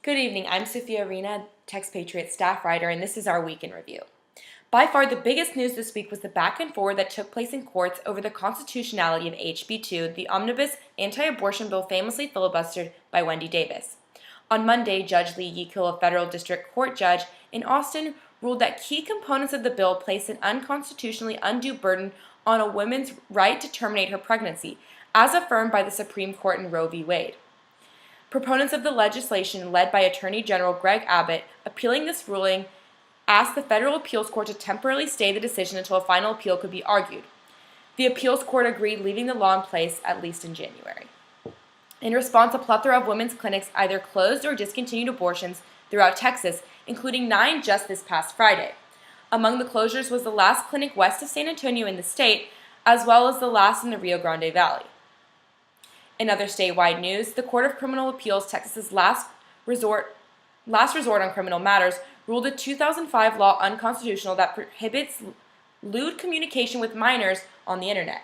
Good evening. I'm Sophia Arena, Texpatriate staff writer, and this is our Week in Review. By far, the biggest news this week was the back and forth that took place in courts over the constitutionality of HB 2, the omnibus anti-abortion bill famously filibustered by Wendy Davis. On Monday, Judge Lee Yekiel, a federal district court judge in Austin, ruled that key components of the bill place an unconstitutionally undue burden on a woman's right to terminate her pregnancy, as affirmed by the Supreme Court in Roe v. Wade. Proponents of the legislation, led by Attorney General Greg Abbott, appealing this ruling, asked the federal appeals court to temporarily stay the decision until a final appeal could be argued. The appeals court agreed, leaving the law in place at least in January. In response, a plethora of women's clinics either closed or discontinued abortions throughout Texas, including 9 just this past Friday. Among the closures was the last clinic west of San Antonio in the state, as well as the last in the Rio Grande Valley. In other statewide news, the Court of Criminal Appeals, Texas's last resort on criminal matters, ruled a 2005 law unconstitutional that prohibits lewd communication with minors on the internet.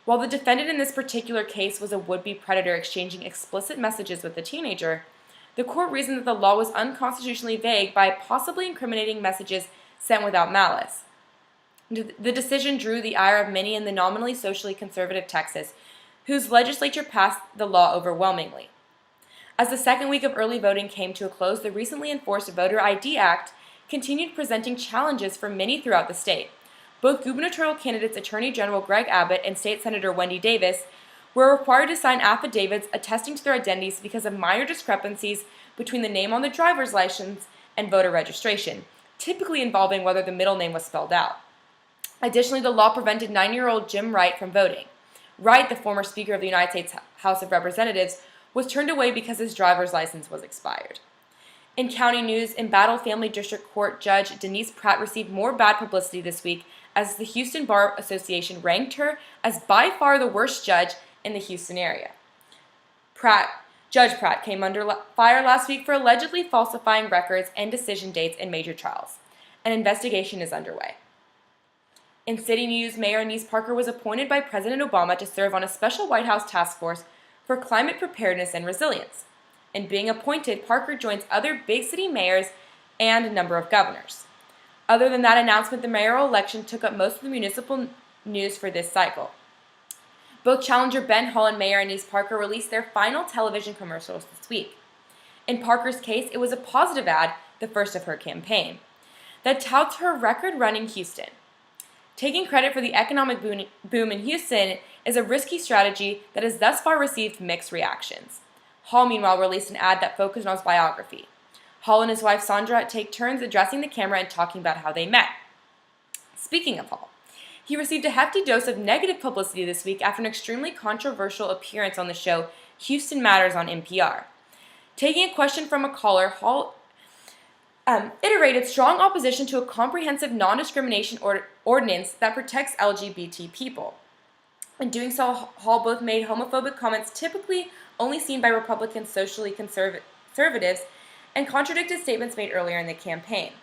While the defendant in this particular case was a would-be predator exchanging explicit messages with a teenager, the court reasoned that the law was unconstitutionally vague by possibly incriminating messages sent without malice. The decision drew the ire of many in the nominally socially conservative Texas, whose legislature passed the law overwhelmingly. As the second week of early voting came to a close, the recently enforced Voter ID Act continued presenting challenges for many throughout the state. Both gubernatorial candidates Attorney General Greg Abbott and State Senator Wendy Davis were required to sign affidavits attesting to their identities because of minor discrepancies between the name on the driver's license and voter registration, typically involving whether the middle name was spelled out. Additionally, the law prevented 9-year-old Jim Wright from voting. Wright, the former Speaker of the United States House of Representatives, was turned away because his driver's license was expired. In county news, Embattled Family District Court Judge Denise Pratt received more bad publicity this week as the Houston Bar Association ranked her as by far the worst judge in the Houston area. Judge Pratt came under fire last week for allegedly falsifying records and decision dates in major trials. An investigation is underway. In city news, Mayor Annise Parker was appointed by President Obama to serve on a special White House task force for climate preparedness and resilience. In being appointed, Parker joins other big city mayors and a number of governors. Other than that announcement, the mayoral election took up most of the municipal news for this cycle. Both challenger Ben Hall and Mayor Annise Parker released their final television commercials this week. In Parker's case, it was a positive ad, the first of her campaign, that touts her record-running Houston. Taking credit for the economic boom in Houston is a risky strategy that has thus far received mixed reactions. Hall, meanwhile, released an ad that focused on his biography. Hall and his wife Sandra take turns addressing the camera and talking about how they met. Speaking of Hall, he received a hefty dose of negative publicity this week after an extremely controversial appearance on the show Houston Matters on NPR. Taking a question from a caller, Hall iterated strong opposition to a comprehensive non-discrimination ordinance that protects LGBT people. In doing so, Hall both made homophobic comments typically only seen by Republican socially conservatives and contradicted statements made earlier in the campaign.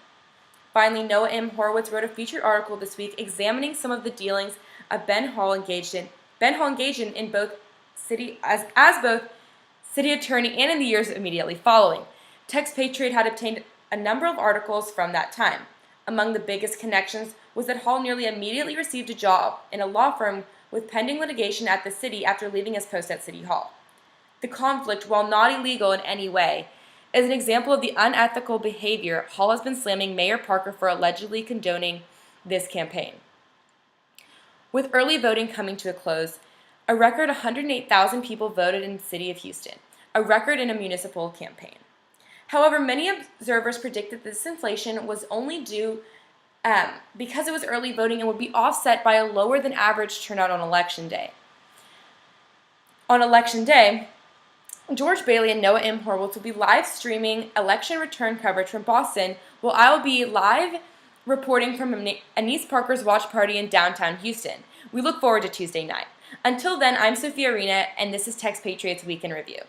Finally, Noah M. Horowitz wrote a featured article this week examining some of the dealings of Ben Hall engaged in both both city attorney and in the years immediately following. Texpatriate had obtained a number of articles from that time. Among the biggest connections was that Hall nearly immediately received a job in a law firm with pending litigation at the city after leaving his post at City Hall. The conflict, while not illegal in any way, is an example of the unethical behavior Hall has been slamming Mayor Parker for allegedly condoning this campaign. With early voting coming to a close, a record 108,000 people voted in the city of Houston, a record in a municipal campaign. However, many observers predicted this inflation was only due because it was early voting and would be offset by a lower than average turnout on Election Day. On Election Day, George Bailey and Noah M. Horowitz will be live streaming election return coverage from Boston, while I will be live reporting from Annise Parker's watch party in downtown Houston. We look forward to Tuesday night. Until then, I'm Sophia Arena, and this is Texpatriate's Week in Review.